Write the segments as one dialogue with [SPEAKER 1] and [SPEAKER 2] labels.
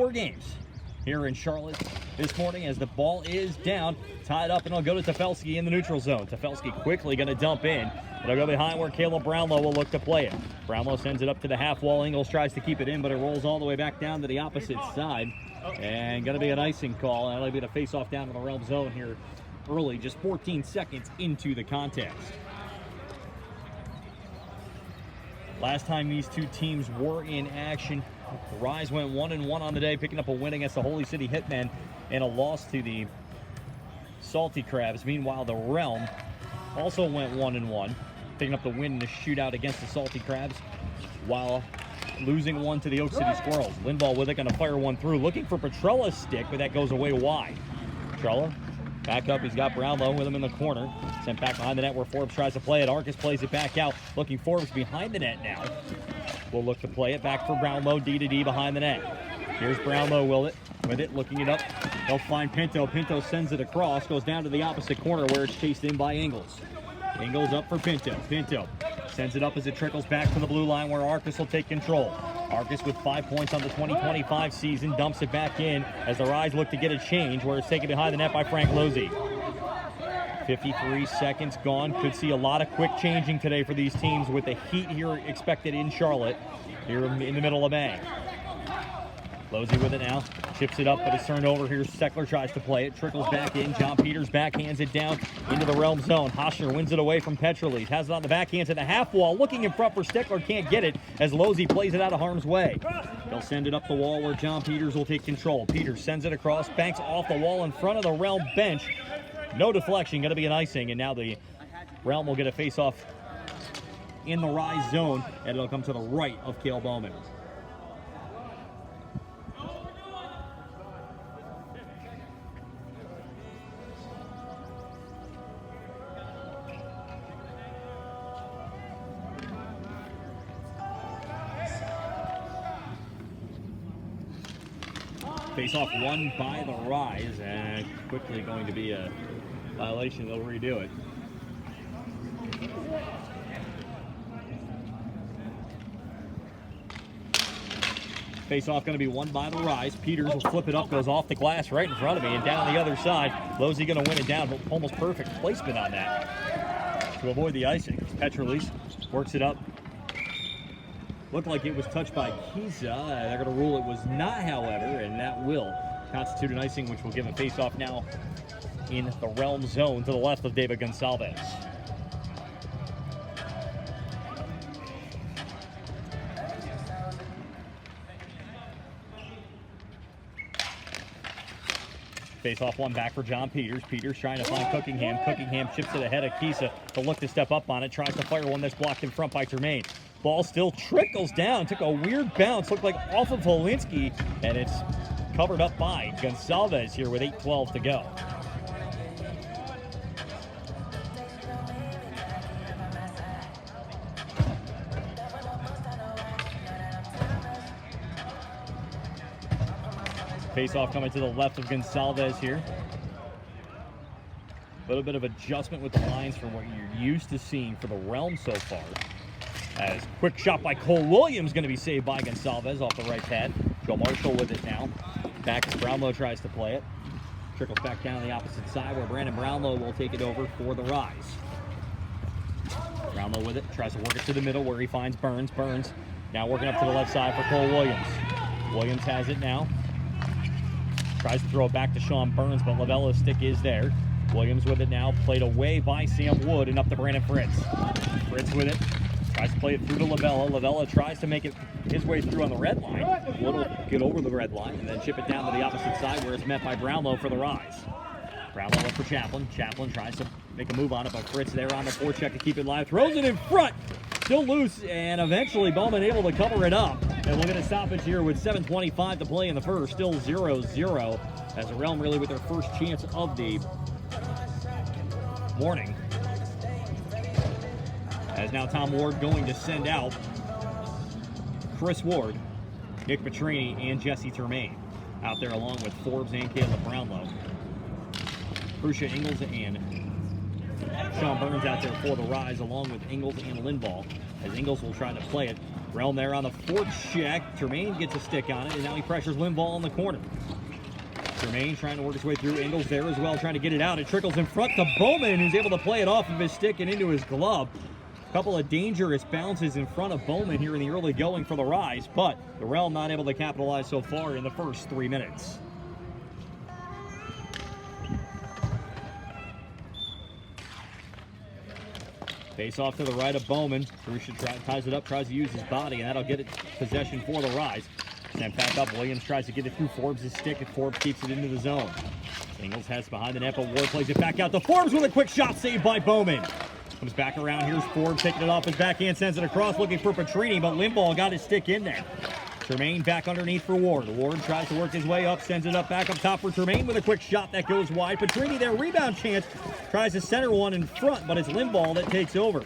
[SPEAKER 1] 4 games here in Charlotte this morning as the ball is down, tied up, and it'll go to Tefelski in the neutral zone. Tefelski quickly going to dump in. It'll go behind where Caleb Brownlow will look to play it. Brownlow sends it up to the half wall. Ingles tries to keep it in, but it rolls all the way back down to the opposite side. And going to be an icing call. That'll be the face-off down to the realm zone here early, just 14 seconds into the contest. Last time these two teams were in action, the Rise went 1-1 on the day, picking up a win against the Holy City Hitmen and a loss to the Salty Crabs. Meanwhile, the Realm also went 1-1, picking up the win in the shootout against the Salty Crabs while losing one to the Oak City Squirrels. Lindvall with it, going to fire one through, looking for Petrella's stick, but that goes away wide. Petrella back up, he's got Brownlow with him in the corner. Sent back behind the net where Forbes tries to play it. Arcus plays it back out, looking Forbes behind the net now. Will look to play it back for Brownlow, D-to-D behind the net. Here's Brownlow with it, looking it up. They'll find Pinto. Pinto sends it across, goes down to the opposite corner where it's chased in by Ingles. Ingles up for Pinto. Pinto sends it up as it trickles back to the blue line where Arcus will take control. Arcus with 5 points on the 2025 season, dumps it back in as the Rise look to get a change where it's taken behind the net by Frank Lozzi. 53 seconds gone. Could see a lot of quick changing today for these teams with the heat here expected in Charlotte here in the middle of May. Lozzi with it now, chips it up, but it's turned over. Here's Steckler, tries to play it, trickles back in. John Peters backhands it down into the realm zone. Hoschner wins it away from Petrolis, has it on the backhand to the half wall, looking in front for Steckler, can't get it as Lozzi plays it out of harm's way. They'll send it up the wall where John Peters will take control. Peters sends it across, banks off the wall in front of the Realm bench. No deflection, going to be an icing, and now the Realm will get a face-off in the Rise zone, and it'll come to the right of Cale Bowman. Face-off won by the Rise, and quickly going to be a violation. They'll redo it. Face-off going to be won by the Rise. Peters will flip it up, goes off the glass right in front of me, and down the other side. Lozzi going to win it down, but almost perfect placement on that to avoid the icing. Petrolis works it up. Looked like it was touched by Kiza. They're going to rule it was not, however, and that will constitute an icing, which will give a face-off now in the Realm zone to the left of David Gonsalves. Face-off one back for John Peters. Peters trying to find Cookingham. Cookingham chips it ahead of Kisa to look to step up on it. Tries to fire one that's blocked in front by Tremaine. Ball still trickles down. Took a weird bounce. Looked like off of Volinsky. And it's covered up by Gonsalves here with 8:12 to go. Face-off coming to the left of Gonsalves here. A little bit of adjustment with the lines from what you're used to seeing for the Realm so far. As quick shot by Cole Williams going to be saved by Gonsalves off the right pad. Joe Marshall with it now. Back as Brownlow tries to play it. Trickles back down the opposite side where Brandon Brownlow will take it over for the Rise. Brownlow with it. Tries to work it to the middle where he finds Burns. Burns now working up to the left side for Cole Williams. Williams has it now. Tries to throw it back to Sean Burns, but Lavella's stick is there. Williams with it now, played away by Sam Wood and up to Brandon Fritz. Fritz with it, tries to play it through to Lavella. Lavella tries to make it his way through on the red line. Wood will get over the red line and then chip it down to the opposite side where it's met by Brownlow for the Rise. Brownlow up for Chaplin. Chaplin tries to make a move on it, but Fritz there on the forecheck to keep it live. Throws it in front. Still loose, and eventually Bowman able to cover it up. And we'll get a stoppage here with 7:25 to play in the first. Still 0-0 as the Realm really with their first chance of the morning. As now Tom Ward going to send out Chris Ward, Nick Petrini, and Jesse Termaine out there along with Forbes and Caleb Brownlow. Crucia Ingles and Sean Burns out there for the Rise along with Ingles and Lindvall as Ingles will try to play it Realm there on the forecheck. Tremaine gets a stick on it, and now he pressures Limbaugh in the corner. Tremaine trying to work his way through. Ingles there as well, trying to get it out. It trickles in front to Bowman, who's able to play it off of his stick and into his glove. A couple of dangerous bounces in front of Bowman here in the early going for the Rise, but the Realm not able to capitalize so far in the first 3 minutes. Face off to the right of Bowman. Drusha ties it up, tries to use his body, and that'll get it possession for the Rise. Sent back up. Williams tries to get it through Forbes' stick, and Forbes keeps it into the zone. Ingles has behind the net, but Ward plays it back out to Forbes with a quick shot saved by Bowman. Comes back around. Here's Forbes taking it off his backhand, sends it across, looking for Petrini, but Limbaugh got his stick in there. Tremaine back underneath for Ward. Ward tries to work his way up, sends it up back up top for Tremaine with a quick shot that goes wide. Petrini there, rebound chance, tries to center one in front, but it's Limbaugh that takes over.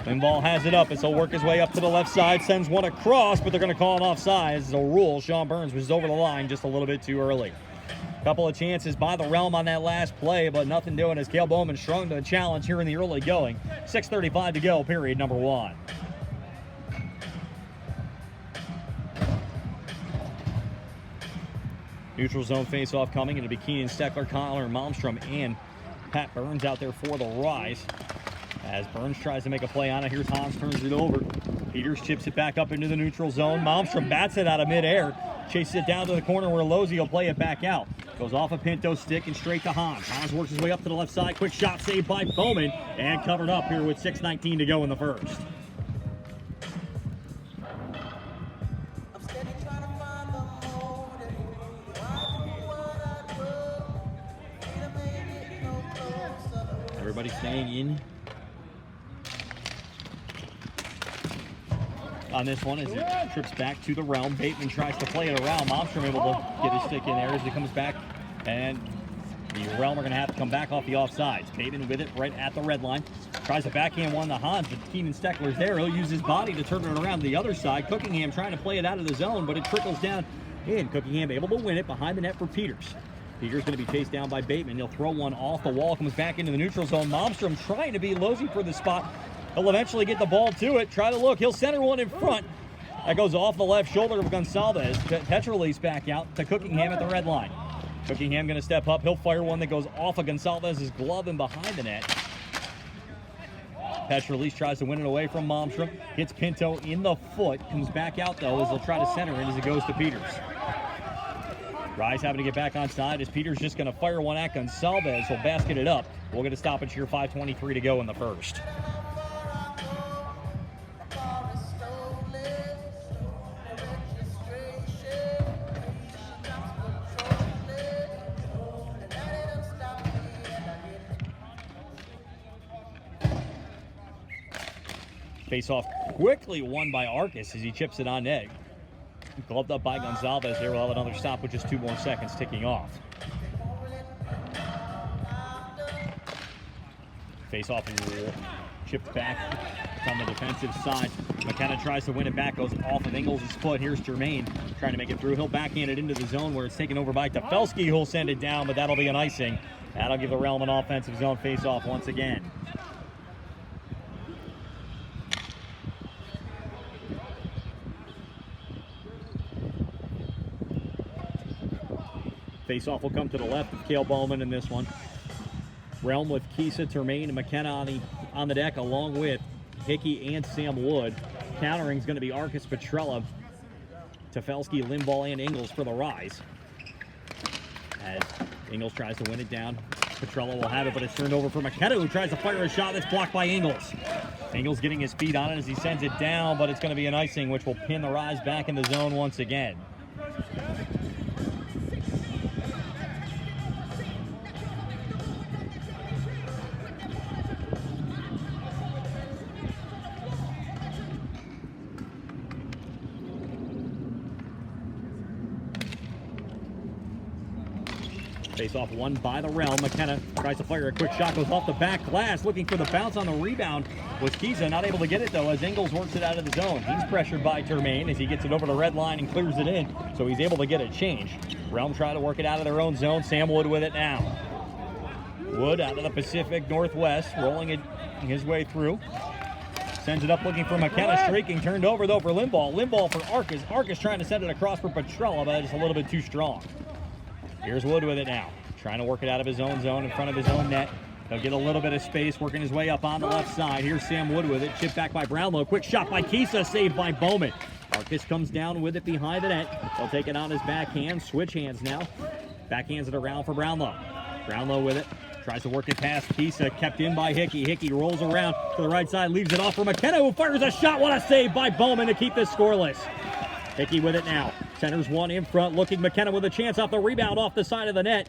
[SPEAKER 1] Limbaugh has it up as he'll work his way up to the left side, sends one across, but they're going to call him offside. As a rule, Sean Burns was over the line just a little bit too early. Couple of chances by the Realm on that last play, but nothing doing as Cale Bowman strung to the challenge here in the early going. 6:35 to go, period number 1. Neutral zone face-off coming. It'll be Keenan Steckler, Connor Malmstrom, and Pat Burns out there for the Rise. As Burns tries to make a play on it, here's Hans, turns it over. Peters chips it back up into the neutral zone. Malmstrom bats it out of midair. Chases it down to the corner where Lozzi will play it back out. Goes off a Pinto's stick and straight to Hans. Hans works his way up to the left side. Quick shot saved by Bowman. And covered up here with 6:19 to go in the first. Everybody staying in on this one as it trips back to the Realm. Bateman tries to play it around. Malmstrom able to get his stick in there as he comes back, and the Realm are going to have to come back off the offsides. Bateman with it right at the red line. Tries to backhand one to Hans, but Keenan Steckler's there. He'll use his body to turn it around to the other side. Cookingham trying to play it out of the zone, but it trickles down in. Cookingham able to win it behind the net for Peters. Peters going to be chased down by Bateman. He'll throw one off the wall, comes back into the neutral zone. Malmstrom trying to be Lozzi for the spot. He'll eventually get the ball to it. Try to look. He'll center one in front. That goes off the left shoulder of Gonsalves. Petrolise back out to Cookingham at the red line. Cookingham going to step up. He'll fire one that goes off of Gonsalves' glove and behind the net. Petrolise tries to win it away from Malmstrom. Hits Pinto in the foot. Comes back out, though, as he'll try to center it as it goes to Peters. Rise having to get back on side as Peters just going to fire one at Gonsalves. He'll basket it up. We'll get a stoppage here, 5:23 to go in the first. Face-off quickly won by Arcus as he chips it on net. Gloved up by Gonsalves here. We'll have another stop with just 2 more seconds ticking off. Face-off chipped back. It's on the defensive side. McKenna tries to win it back. Goes off of Ingles' foot. Here's Jermaine trying to make it through. He'll backhand it into the zone where it's taken over by Tefelsky, who'll send it down, but that'll be an icing. That'll give the Realm an offensive zone face-off once again. Face-off will come to the left of Cale Bowman in this one. Realm with Kisa, Termaine, and McKenna on the deck, along with Hickey and Sam Wood. Countering is going to be Arcus Petrella, Tefelsky, Limbaugh, and Ingles for the Rise. As Ingles tries to win it down, Petrella will have it, but it's turned over for McKenna, who tries to fire a shot that's blocked by Ingles. Ingles getting his feet on it as he sends it down, but it's going to be an icing, which will pin the Rise back in the zone once again. Face-off won by the Realm. McKenna tries to fire a quick shot, goes off the back glass, looking for the bounce on the rebound. Was Kisa not able to get it, though, as Ingles works it out of the zone. He's pressured by Termaine as he gets it over the red line and clears it in, so he's able to get a change. Realm trying to work it out of their own zone. Sam Wood with it now. Wood out of the Pacific Northwest, rolling it his way through. Sends it up looking for McKenna, streaking, turned over though for Limbaugh. Limbaugh for Arcus. Arcus trying to send it across for Petrella, but just a little bit too strong. Here's Wood with it now. Trying to work it out of his own zone in front of his own net. He'll get a little bit of space, working his way up on the left side. Here's Sam Wood with it. Chipped back by Brownlow. Quick shot by Kisa, saved by Bowman. Arcus comes down with it behind the net. He'll take it on his backhand. Switch hands now. Backhands it around for Brownlow. Brownlow with it. Tries to work it past Kisa. Kept in by Hickey. Hickey rolls around to the right side. Leaves it off for McKenna, who fires a shot. What a save by Bowman to keep this scoreless. Hickey with it now. Centers one in front. Looking McKenna with a chance off the rebound off the side of the net.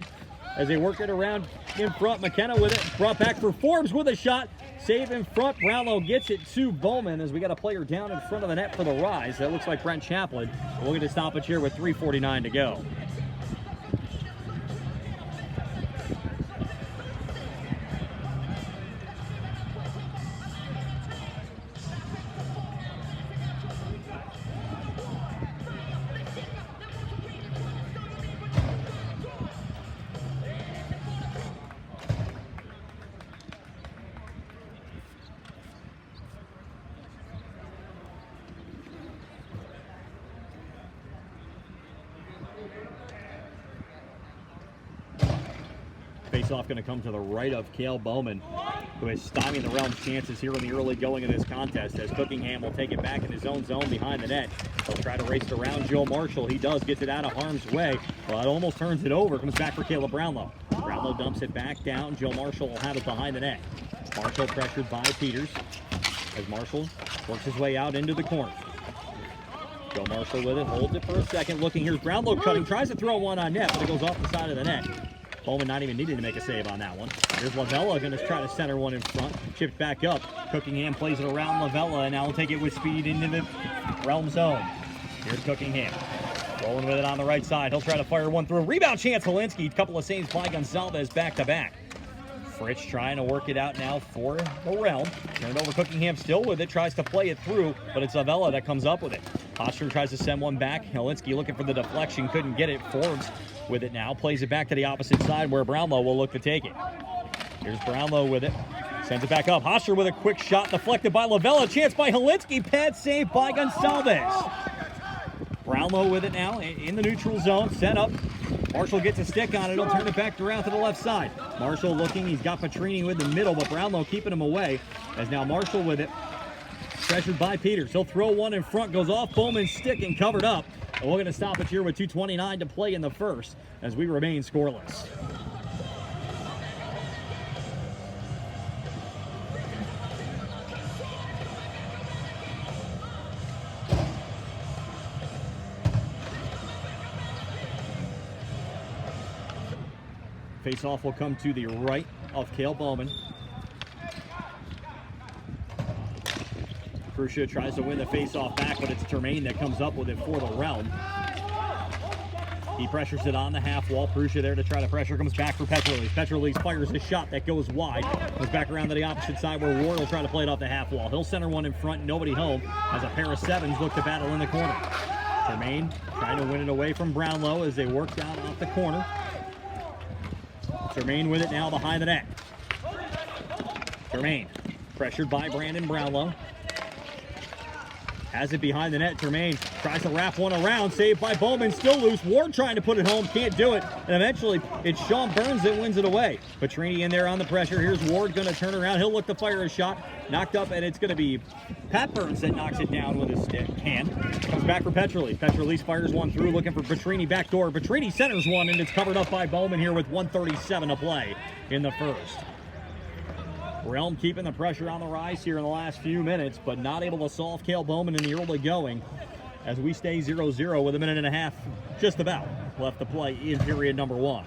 [SPEAKER 1] As they work it around in front, McKenna with it. Brought back for Forbes with a shot. Save in front. Brownlow gets it to Bowman as we got a player down in front of the net for the Rise. That looks like Brent Chaplin. We'll get a stoppage here with 3:49 to go. Face-off going to come to the right of Cale Bowman, who is stymied the Realm's chances here in the early going of this contest, as Cookingham will take it back in his own zone behind the net. He'll try to race it around Joe Marshall. He does, gets it out of harm's way. Well, it almost turns it over. Comes back for Caleb Brownlow. Brownlow dumps it back down. Joe Marshall will have it behind the net. Marshall pressured by Peters as Marshall works his way out into the corner. Joe Marshall with it, holds it for a second. Looking, here's Brownlow cutting, tries to throw one on net, but it goes off the side of the net. Bowman not even needing to make a save on that one. Here's Lavella going to try to center one in front. Chipped back up. Cookingham plays it around Lavella, and now will take it with speed into the Realm zone. Here's Cookingham. Rolling with it on the right side. He'll try to fire one through. Rebound chance, Helinski. Couple of saves by Gonzalez back-to-back. Fritsch trying to work it out now for the Realm. Turned over Cookingham still with it. Tries to play it through, but it's Lavella that comes up with it. Hostrom tries to send one back. Helinski looking for the deflection. Couldn't get it. Forbes with it now. Plays it back to the opposite side where Brownlow will look to take it. Here's Brownlow with it. Sends it back up. Hostrom with a quick shot deflected by Lavella. Chance by Helinski. Pad save by Gonzalez. Brownlow with it now in the neutral zone. Set up. Marshall gets a stick on it. He'll turn it back around to the left side. Marshall looking. He's got Petrini with the middle, but Brownlow keeping him away. As now Marshall with it. Pressured by Peters. He'll throw one in front. Goes off Bowman's stick and covered up. And we're going to stop it here with 2:29 to play in the first as we remain scoreless. Face-off will come to the right of Cale Bowman. Prussia tries to win the face-off back, but it's Termaine that comes up with it for the Realm. He pressures it on the half wall. Prussia there to try to pressure. Comes back for Petrolis. Petrolis fires a shot that goes wide. Comes back around to the opposite side where Ward will try to play it off the half wall. He'll center one in front. Nobody home as a pair of sevens look to battle in the corner. Termaine trying to win it away from Brownlow as they work down off the corner. Termaine with it now behind the net. Termaine pressured by Brandon Brownlow. Has it behind the net. Termaine tries to wrap one around. Saved by Bowman. Still loose. Ward trying to put it home. Can't do it. And eventually, it's Sean Burns that wins it away. Petrini in there on the pressure. Here's Ward going to turn around. He'll look to fire a shot. Knocked up, and it's going to be Pat Burns that knocks it down with his stick. Comes back for Petrolis. Petrolis fires one through, looking for Petrini backdoor. Petrini centers one, and it's covered up by Bowman here with 1:37 to play in the first. Realm keeping the pressure on the Rise here in the last few minutes, but not able to solve Cale Bowman in the early going as we stay 0-0 with a minute and a half just about left to play in period number one.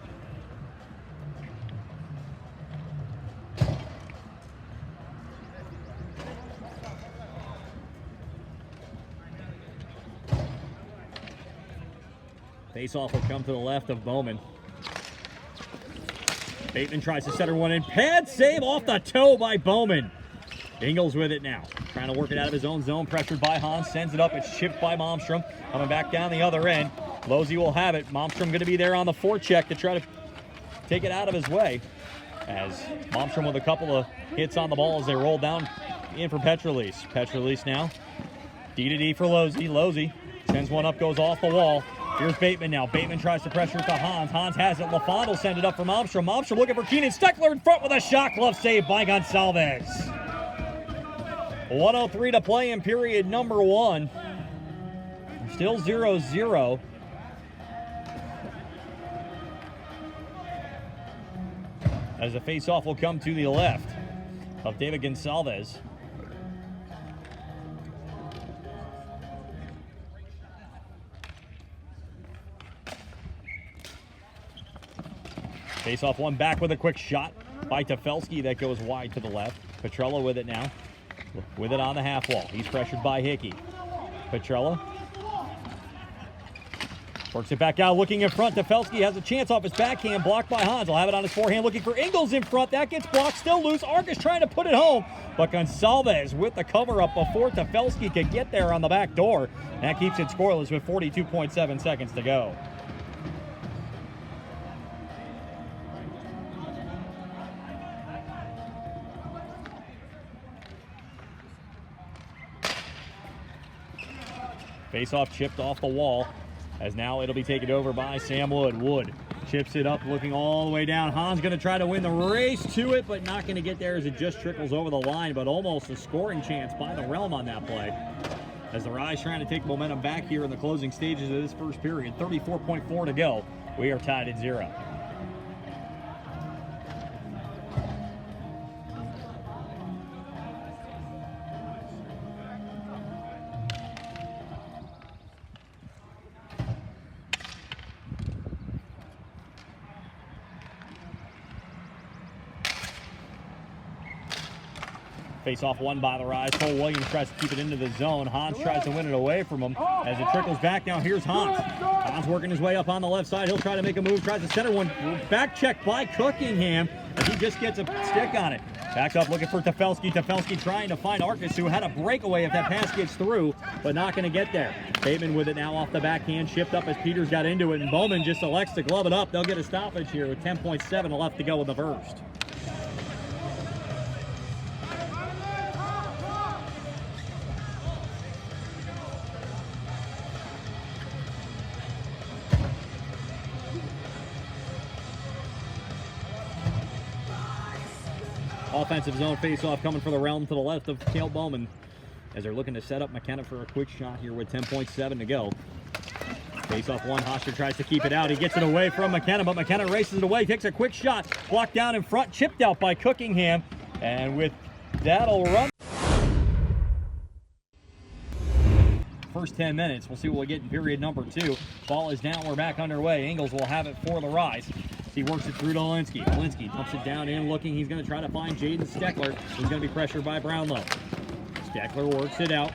[SPEAKER 1] Face-off will come to the left of Bowman. Bateman tries to center one in. Pad save off the toe by Bowman. Ingles with it now. Trying to work it out of his own zone. Pressured by Hans. Sends it up. It's chipped by Malmstrom. Coming back down the other end. Losey will have it. Malmstrom going to be there on the forecheck to try to take it out of his way. As Malmstrom with a couple of hits on the ball as they roll down in for Petrolise. Petrolise now. D to D for Losey. Losey sends one up, goes off the wall. Here's Bateman now. Bateman tries to pressure it to Hans. Hans has it. LaFond will send it up for Malmstrom. Malmstrom looking for Keenan Steckler in front with a shot glove save by Gonsalves. 1:03 to play in period number 1. Still 0-0. As the face-off will come to the left of David Gonsalves. Face-off one back with a quick shot by Tefelsky that goes wide to the left. Petrella with it now. With it on the half wall. He's pressured by Hickey. Petrella works it back out, looking in front. Tefelsky has a chance off his backhand, blocked by Hans. He'll have it on his forehand, looking for Ingles in front. That gets blocked, still loose. Arcus trying to put it home, but Gonsalves with the cover-up before Tefelsky could get there on the back door. That keeps it scoreless with 42.7 seconds to go. Face-off chipped off the wall, as now it'll be taken over by Sam Wood. Wood chips it up, looking all the way down. Hans going to try to win the race to it, but not going to get there as it just trickles over the line, but almost a scoring chance by the Realm on that play. As the Rise trying to take momentum back here in the closing stages of this first period. 34.4 to go. We are tied at 0. Face-off won by the Rise. Cole Williams tries to keep it into the zone. Hans tries to win it away from him as it trickles back. Now here's Hans. Hans working his way up on the left side. He'll try to make a move. Tries to center one. Back check by Cookingham as he just gets a stick on it. Back up looking for Tefelsky. Tefelsky trying to find Arcus, who had a breakaway if that pass gets through, but not going to get there. Bateman with it now off the backhand. Shipped up as Peters got into it, and Bowman just elects to glove it up. They'll get a stoppage here with 10.7 left to go in the first. Offensive zone face-off coming for the Realm to the left of Cale Bowman as they're looking to set up McKenna for a quick shot here with 10.7 to go. Face-off one, Hofstra tries to keep it out. He gets it away from McKenna, but McKenna races it away, takes a quick shot, blocked down in front, chipped out by Cookingham, and with that'll run. First 10 minutes, we'll see what we get in period number 2. Ball is down, we're back underway. Ingles will have it for the Rise. He works it through to Olinsky. Olinsky dumps it down in, looking. He's going to try to find Jaden Steckler. He's going to be pressured by Brownlow. Steckler works it out.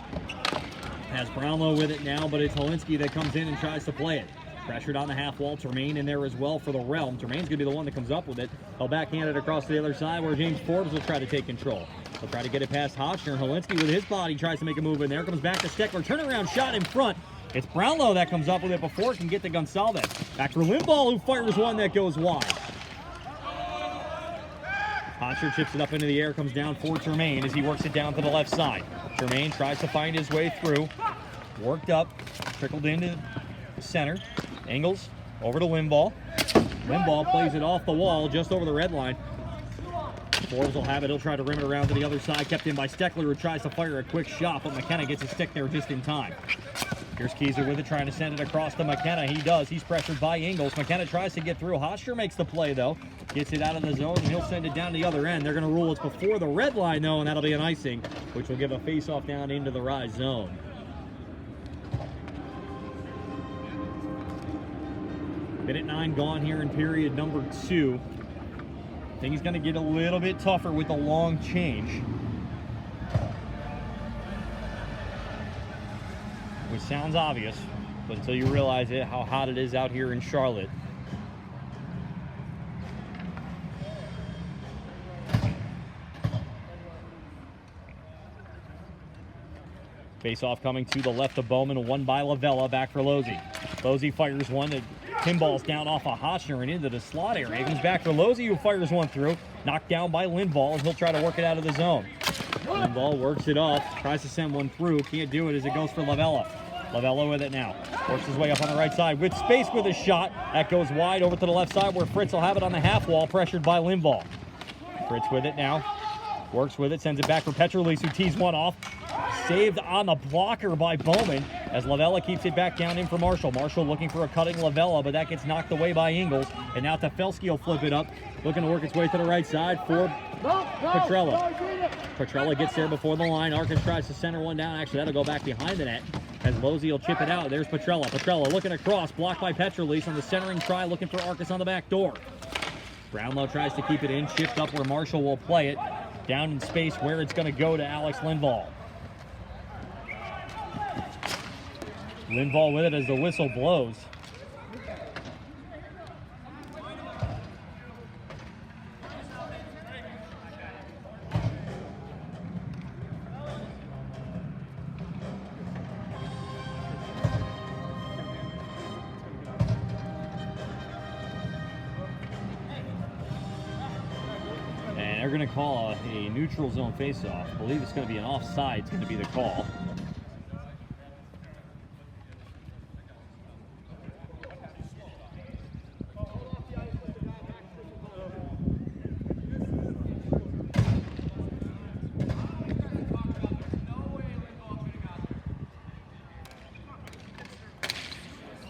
[SPEAKER 1] Has Brownlow with it now, but it's Olinsky that comes in and tries to play it. Pressured on the half wall. Tremaine in there as well for the Realm. Tremaine's going to be the one that comes up with it. He'll backhand it across to the other side where James Forbes will try to take control. He'll try to get it past Hotchner. Olinsky with his body tries to make a move in there. Comes back to Steckler. Turnaround shot in front. It's Brownlow that comes up with it before it can get to Gonsalves. Back for Limbaugh, who fires one that goes wide. Hotcher chips it up into the air, comes down for Tremaine as he works it down to the left side. Tremaine tries to find his way through. Worked up, trickled into the center. Ingles over to Limbaugh. Limbaugh plays it off the wall just over the red line. Forbes will have it. He'll try to rim it around to the other side. Kept in by Steckler, who tries to fire a quick shot, but McKenna gets a stick there just in time. Here's Keyser with it, trying to send it across to McKenna. He does. He's pressured by Ingles. McKenna tries to get through. Hofstra makes the play, though. Gets it out of the zone, and he'll send it down the other end. They're going to rule it's before the red line, though, and that'll be an icing, which will give a face-off down into the Rise zone. Minute 9 gone here in period number 2. I think he's going to get a little bit tougher with the long change. Which sounds obvious, but until you realize it, how hot it is out here in Charlotte. Face-off coming to the left of Bowman, won by Lavella, back for Losey. Losey fires one that pinballs down off of Hotchner and into the slot area. It comes back for Losey, who fires one through, knocked down by Lindvall, and he'll try to work it out of the zone. Limbaugh works it off, tries to send one through, can't do it as it goes for Lavella. Lavella with it now. Works his way up on the right side with space with a shot. That goes wide over to the left side where Fritz will have it on the half wall, pressured by Limbaugh. Fritz with it now. Works with it, sends it back for Petrolise, who tees one off. Saved on the blocker by Bowman as Lavella keeps it back down in for Marshall. Marshall looking for a cutting Lavella, but that gets knocked away by Ingles. And now Tefelsky will flip it up, looking to work its way to the right side for Petrella. Petrella gets there before the line. Arcus tries to center one down. Actually, that'll go back behind the net as Losey will chip it out. There's Petrella. Petrella looking across, blocked by Petrolise on the centering try, looking for Arcus on the back door. Brownlow tries to keep it in, shift up where Marshall will play it. Down in space where it's going to go to Alex Lindvall. Lindvall with it as the whistle blows. And they're going to call a neutral zone faceoff. I believe it's going to be an offside. It's going to be the call.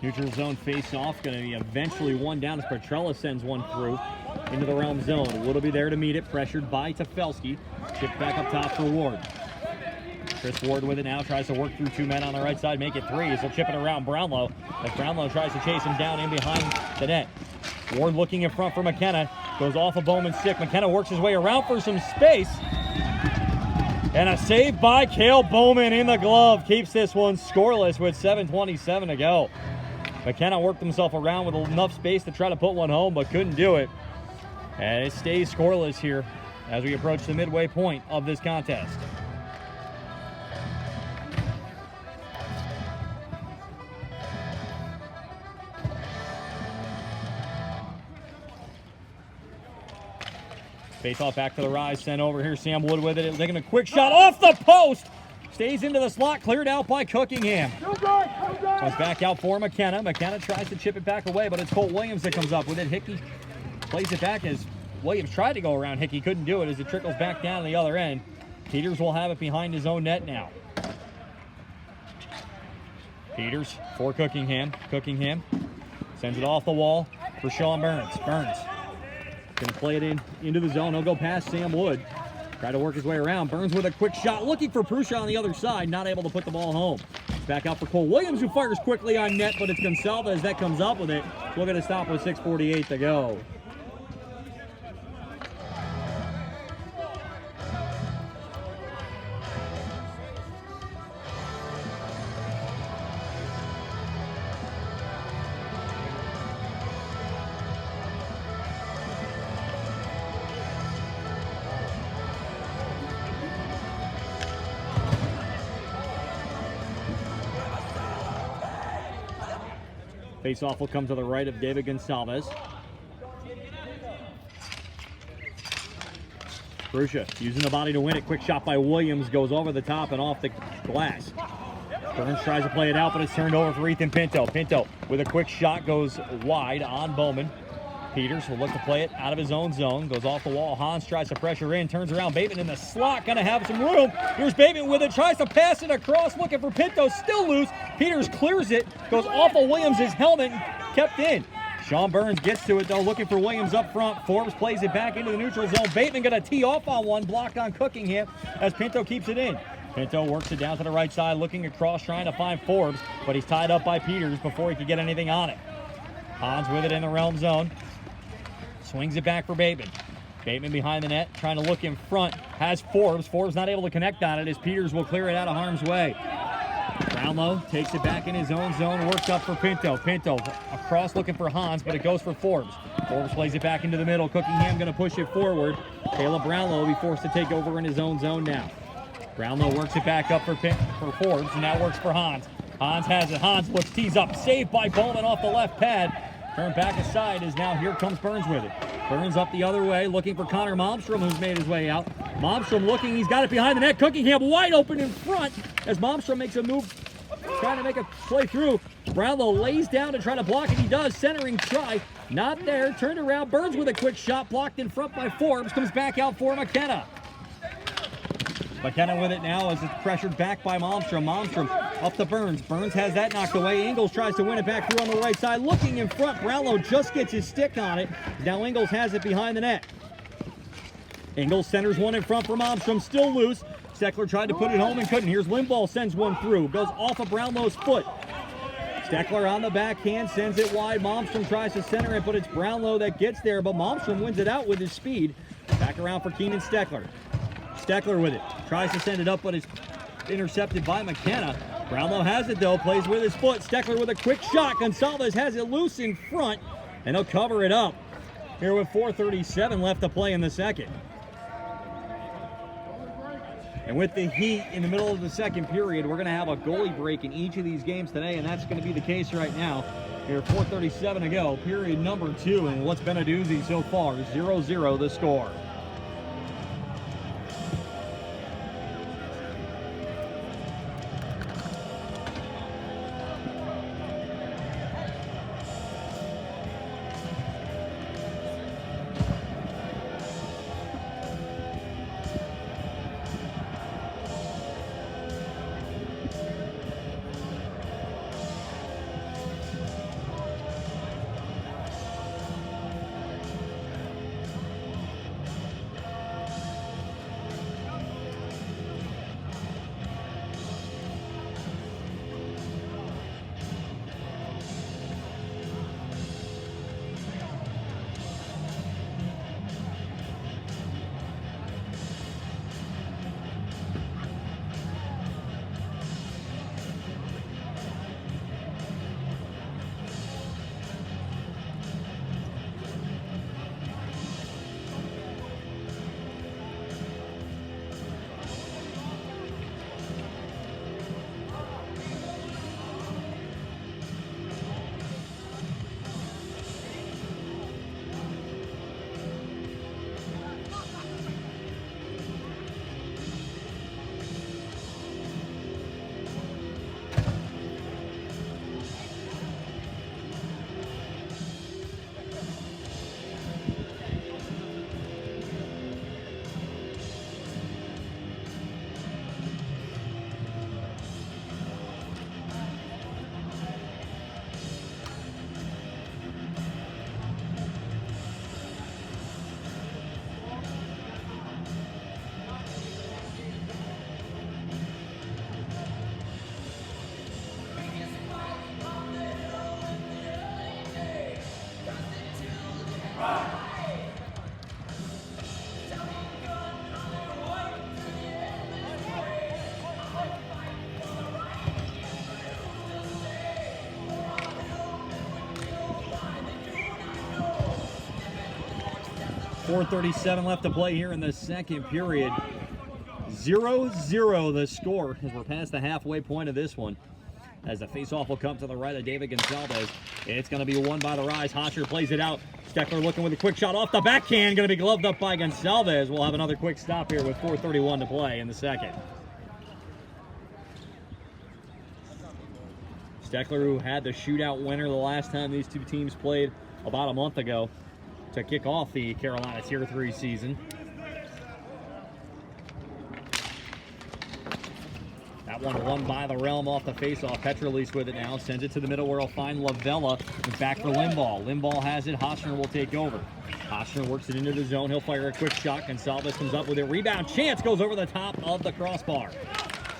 [SPEAKER 1] Neutral zone face-off, going to be eventually one down as Petrella sends one through into the realm zone. Wood will be there to meet it, pressured by Tefelsky. Chipped back up top for Ward. Chris Ward with it now, tries to work through two men on the right side, make it three as he'll chip it around Brownlow as Brownlow tries to chase him down in behind the net. Ward looking in front for McKenna, goes off of Bowman's stick. McKenna works his way around for some space. And a save by Cale Bowman in the glove keeps this one scoreless with 7:27 to go. McKenna worked himself around with enough space to try to put one home, but couldn't do it. And it stays scoreless here as we approach the midway point of this contest. Face off back to the Rise, sent over here. Sam Wood with it, taking a quick shot off the post. Stays into the slot, cleared out by Cookingham. Comes back out for McKenna. McKenna tries to chip it back away, but it's Colt Williams that comes up with it. Hickey plays it back as Williams tried to go around Hickey, couldn't do it as it trickles back down the other end. Peters will have it behind his own net now. Peters for Cookingham. Cookingham sends it off the wall for Sean Burns. Burns gonna play it into the zone. He'll go past Sam Wood. Try to work his way around. Burns with a quick shot, looking for Prusha on the other side, not able to put the ball home. Back out for Cole Williams, who fires quickly on net, but it's Gonsalves that comes up with it. We're going to stop with 6:48 to go. Face-off will come to the right of David Gonsalves. Prusha using the body to win it. Quick shot by Williams, goes over the top and off the glass. Burns tries to play it out, but it's turned over for Ethan Pinto. Pinto with a quick shot goes wide on Bowman. Peters will look to play it out of his own zone. Goes off the wall. Hans tries to pressure in. Turns around. Bateman in the slot. Going to have some room. Here's Bateman with it. Tries to pass it across. Looking for Pinto. Still loose. Peters clears it. Goes off of Williams' helmet. Kept in. Sean Burns gets to it, though. Looking for Williams up front. Forbes plays it back into the neutral zone. Bateman going to tee off on one. Blocked on Cookingham as Pinto keeps it in. Pinto works it down to the right side. Looking across. Trying to find Forbes. But he's tied up by Peters before he could get anything on it. Hans with it in the realm zone. Swings it back for Bateman. Bateman behind the net, trying to look in front. Has Forbes. Forbes not able to connect on it as Peters will clear it out of harm's way. Brownlow takes it back in his own zone, works up for Pinto. Pinto across looking for Hans, but it goes for Forbes. Forbes plays it back into the middle. Cookingham going to push it forward. Caleb Brownlow will be forced to take over in his own zone now. Brownlow works it back up for Forbes, and now works for Hans. Hans has it. Hans looks, tees up. Saved by Bowman off the left pad. Turned back aside as now here comes Burns with it. Burns up the other way, looking for Connor Malmstrom, who's made his way out. Malmstrom looking, he's got it behind the net. Cookingham wide open in front as Malmstrom makes a move, trying to make a play through. Brownlow lays down to try to block it. He does. Centering try. Not there. Turned around. Burns with a quick shot. Blocked in front by Forbes. Comes back out for McKenna. McKenna with it now as it's pressured back by Malmstrom. Malmstrom up to Burns. Burns has that knocked away. Ingles tries to win it back through on the right side. Looking in front. Brownlow just gets his stick on it. Now Ingles has it behind the net. Ingles centers one in front for Malmstrom. Still loose. Steckler tried to put it home and couldn't. Here's Limbaugh, sends one through. Goes off of Brownlow's foot. Steckler on the backhand, sends it wide. Malmstrom tries to center it, but it's Brownlow that gets there. But Malmstrom wins it out with his speed. Back around for Keenan Steckler. Steckler with it. Tries to send it up, but it's intercepted by McKenna. Brownlow has it, though. Plays with his foot. Steckler with a quick shot. Gonsalves has it loose in front, and he'll cover it up here with 4:37 left to play in the second. And with the heat in the middle of the second period, we're going to have a goalie break in each of these games today, and that's going to be the case right now. Here, 4:37 to go, period number 2, and what's been a doozy so far, 0-0 the score. .437 left to play here in the second period. 0-0 the score as we're past the halfway point of this one. As the faceoff will come to the right of David Gonsalves. It's going to be won by the Rise. Hosher plays it out. Steckler looking with a quick shot off the backhand. Going to be gloved up by Gonsalves. We'll have another quick stop here with 4:31 to play in the second. Steckler, who had the shootout winner the last time these two teams played about a month ago to kick off the Carolina Tier 3 season. That one won by the Realm off the faceoff. Petrolise with it now. Sends it to the middle where he'll find Lavella. Back for Limbaugh. Limbaugh has it. Hosner will take over. Hosner works it into the zone. He'll fire a quick shot. Gonsalves comes up with it. Rebound chance. Goes over the top of the crossbar.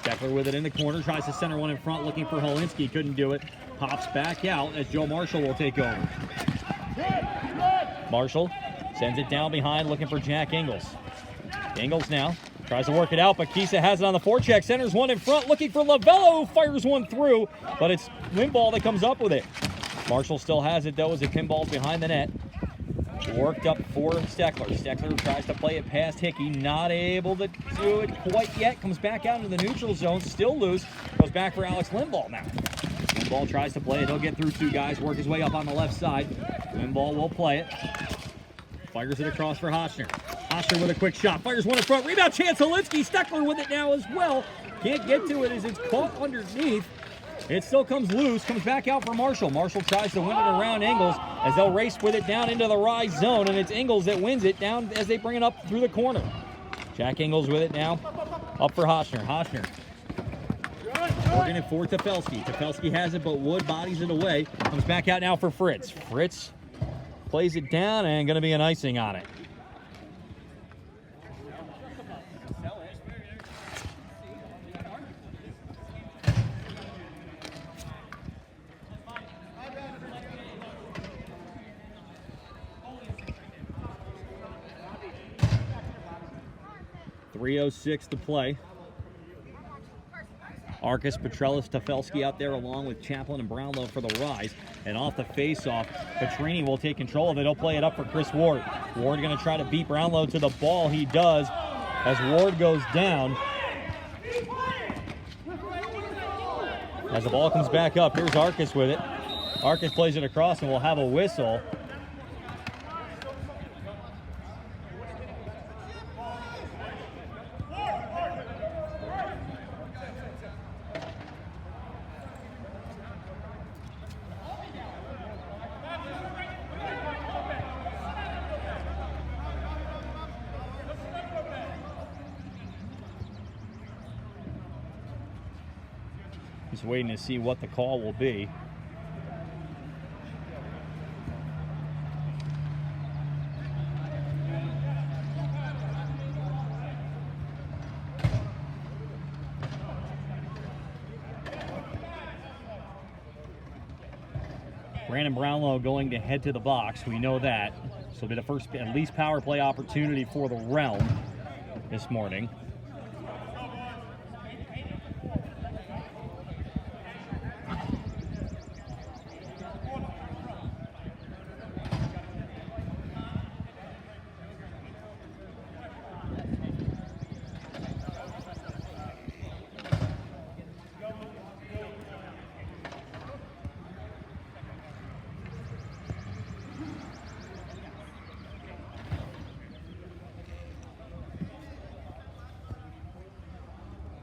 [SPEAKER 1] Steckler with it in the corner. Tries to center one in front. Looking for Helinski. Couldn't do it. Pops back out as Joe Marshall will take over. Marshall sends it down behind, looking for Jack Ingles. Ingles now tries to work it out, but Kisa has it on the forecheck. Centers one in front, looking for Lavella, who fires one through, but it's Limbaugh that comes up with it. Marshall still has it, though, as it pinballs behind the net. Worked up for Steckler. Steckler tries to play it past Hickey, not able to do it quite yet. Comes back out into the neutral zone, still loose. Goes back for Alex Limbaugh now. Limbaugh tries to play it. He'll get through two guys, work his way up on the left side. Limbaugh will play it. Fires it across for Hosner. Hosher with a quick shot. Fires one in front. Rebound chance. Olinsky. Steckler with it now as well. Can't get to it as it's caught underneath. It still comes loose. Comes back out for Marshall. Marshall tries to win it around Ingles as they'll race with it down into the Rise zone. And it's Ingles that wins it down as they bring it up through the corner. Jack Ingles with it now. Up for Hoshner. Hoshner working it for Tefelsky. Tefelsky has it, but Wood bodies it away. Comes back out now for Fritz. Fritz plays it down and going to be an icing on it. .306 to play. Arcus, Petrellis, Tefelsky out there along with Chaplin and Brownlow for the Rise. And off the face-off, Petrini will take control of it. He'll play it up for Chris Ward. Ward going to try to beat Brownlow to the ball. He does as Ward goes down. As the ball comes back up, here's Arcus with it. Arcus plays it across and we'll have a whistle. Just waiting to see what the call will be. Brandon Brownlow going to head to the box. We know that. So it'll be the first at least power play opportunity for the Realm this morning.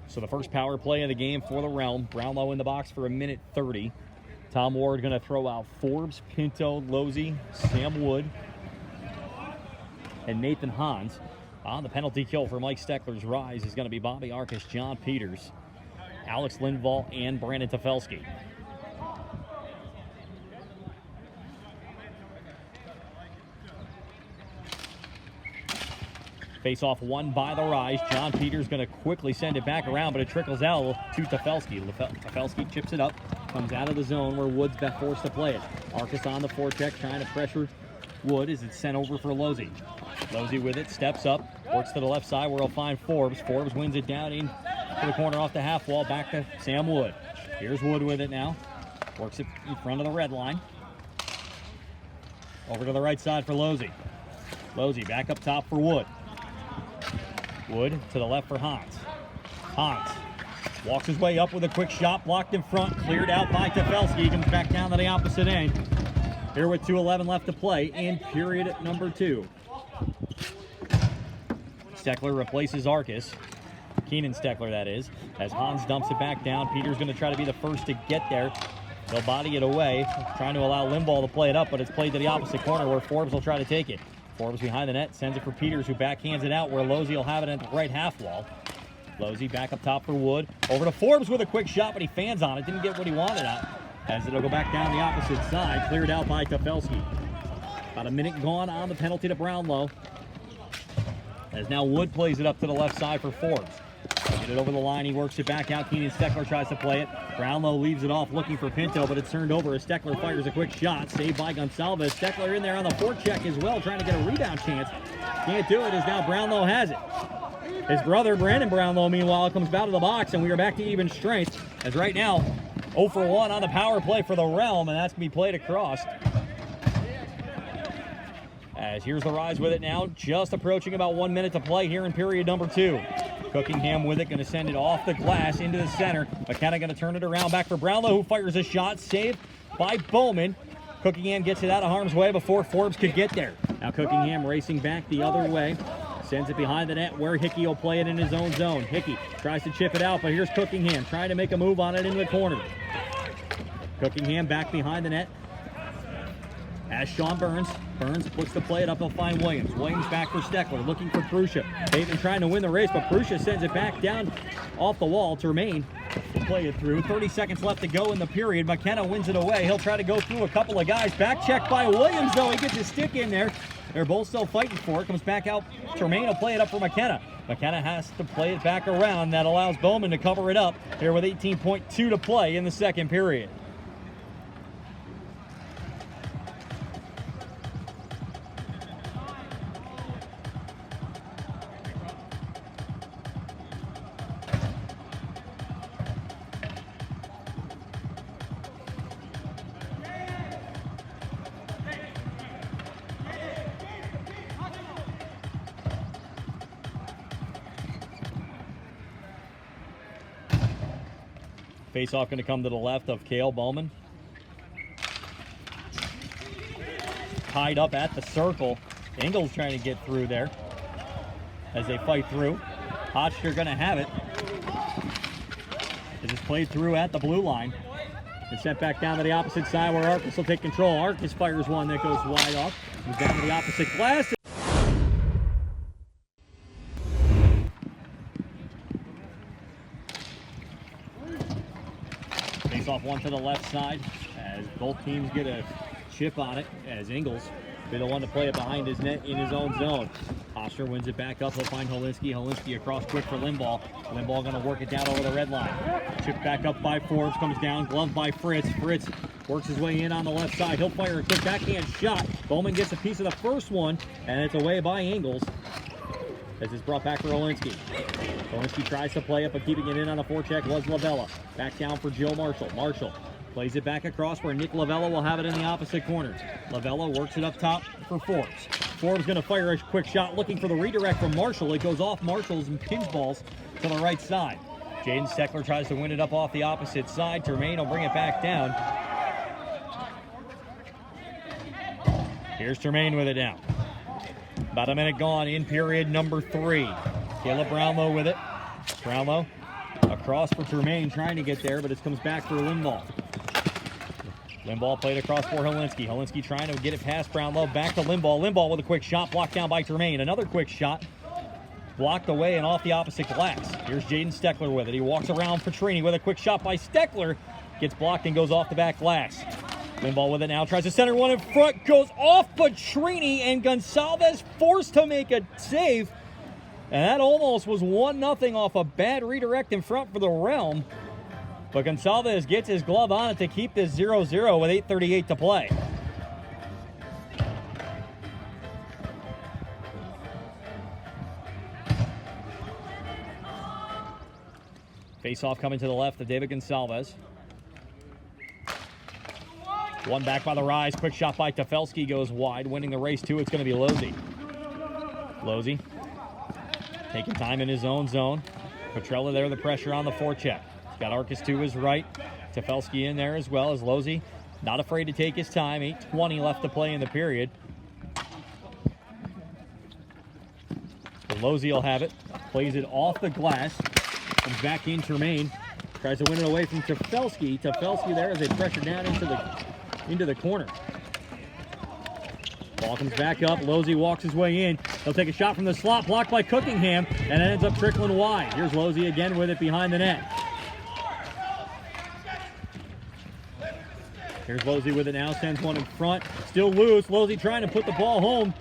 [SPEAKER 1] So the first power play of the game for the Realm. Brownlow in the box for 1:30. Tom Ward going to throw out Forbes, Pinto, Losey, Sam Wood, and Nathan Hans. On the penalty kill for Mike Steckler's Rise is going to be Bobby Arcus, John Peters, Alex Lindvall, and Brandon Tefelsky. Face-off won by the Rise. John Peters going to quickly send it back around, but it trickles out to Tefelsky. Tefelsky chips it up, comes out of the zone where Wood's been forced to play it. Arcus on the forecheck, trying to pressure Wood as it's sent over for Losey. Losey with it, steps up, works to the left side where he'll find Forbes. Forbes wins it down in to the corner off the half wall, back to Sam Wood. Here's Wood with it now. Works it in front of the red line. Over to the right side for Losey. Losey back up top for Wood. Wood to the left for Hans. Hans walks his way up with a quick shot, blocked in front, cleared out by Tefelsky. Comes back down to the opposite end. Here with 2:11 left to play in period number 2. Steckler replaces Arcus. Keenan Steckler, that is. As Hans dumps it back down, Peter's going to try to be the first to get there. They'll body it away, trying to allow Limbaugh to play it up, but it's played to the opposite corner where Forbes will try to take it. Forbes behind the net, sends it for Peters, who backhands it out where Losey will have it at the right half wall. Losey back up top for Wood. Over to Forbes with a quick shot, but he fans on it. Didn't get what he wanted out. As it'll go back down the opposite side, cleared out by Tefelsky. About a minute gone on the penalty to Brownlow. As now Wood plays it up to the left side for Forbes. Get it over the line, he works it back out. Keenan Steckler tries to play it. Brownlow leaves it off looking for Pinto, but it's turned over as Steckler fires a quick shot. Saved by Gonsalves. Steckler in there on the forecheck as well, trying to get a rebound chance. Can't do it as now Brownlow has it. His brother, Brandon Brownlow, meanwhile, comes out of the box, and we are back to even strength. As right now, 0 for 1 on the power play for the Realm, and that's going to be played across. As here's the Rise with it now, just approaching about 1 minute to play here in period number 2. Cookingham with it, going to send it off the glass into the center. McKenna going to turn it around back for Brownlow, who fires a shot, saved by Bowman. Cookingham gets it out of harm's way before Forbes could get there. Now Cookingham racing back the other way. Sends it behind the net where Hickey will play it in his own zone. Hickey tries to chip it out, but here's Cookingham trying to make a move on it into the corner. Cookingham back behind the net. As Sean Burns. Burns looks to play it up. He'll find Williams. Williams back for Steckler, looking for Prussia. They've been trying to win the race, but Prussia sends it back down off the wall. Termaine will play it through. 30 seconds left to go in the period. McKenna wins it away. He'll try to go through a couple of guys. Back check by Williams, though. He gets his stick in there. They're both still fighting for it. Comes back out. Termaine will play it up for McKenna. McKenna has to play it back around. That allows Bowman to cover it up here with 18.2 to play in the second period. Face-off going to come to the left of Cale Bowman. Tied up at the circle. Ingles trying to get through there as they fight through. Hotchkiss going to have it. As it's played through at the blue line. It's sent back down to the opposite side where Arcus will take control. Arcus fires one that goes wide off. Moves down to the opposite glass. Off one to the left side as both teams get a chip on it as Ingles be the one to play it behind his net in his own zone. Oster wins it back up. He'll find Holinski. Holinski across quick for Limbaugh. Limbaugh going to work it down over the red line. Chip back up by Forbes. Comes down. Glove by Fritz. Fritz works his way in on the left side. He'll fire a quick backhand shot. Bowman gets a piece of the first one, and it's away by Ingles as it's brought back for Olinsky. Olinsky tries to play it, but keeping it in on the forecheck was Lavella. Back down for Joe Marshall. Marshall plays it back across where Nick Lavella will have it in the opposite corner. Lavella works it up top for Forbes. Forbes going to fire a quick shot, looking for the redirect from Marshall. It goes off Marshall's and pins balls to the right side. Jaden Steckler tries to win it up off the opposite side. Termaine will bring it back down. Here's Termaine with it down. About a minute gone in period number 3. Caleb Brownlow with it. Brownlow across for Termaine, trying to get there, but it comes back for Limbaugh. Limbaugh played across for Holinski. Holinski trying to get it past Brownlow. Back to Limbaugh. Limbaugh with a quick shot blocked down by Termaine. Another quick shot blocked away and off the opposite glass. Here's Jaden Steckler with it. He walks around Petrini with a quick shot by Steckler. Gets blocked and goes off the back glass. Limbaugh with it now, tries to center one in front, goes off Petrini, and Gonsalves forced to make a save. And that almost was 1-0 off a bad redirect in front for the Realm. But Gonsalves gets his glove on it to keep this 0-0 with 8:38 to play. Face-off coming to the left of David Gonsalves. One back by the Rise. Quick shot by Tefelsky goes wide. Winning the race, too. It's going to be Losey. Losey taking time in his own zone. Petrella there, the pressure on the forecheck. He's got Arcus to his right. Tefelsky in there as well as Losey. Not afraid to take his time. 8:20 left to play in the period. So Losey will have it. Plays it off the glass. Comes back in Termaine. Tries to win it away from Tefelsky. Tefelsky there as they pressure down into the corner. Ball comes back up. Losey walks his way in. He'll take a shot from the slot, blocked by Cookingham, and it ends up trickling wide. Here's Losey again with it behind the net. Here's Losey with it now, sends one in front. Still loose. Losey trying to put the ball home.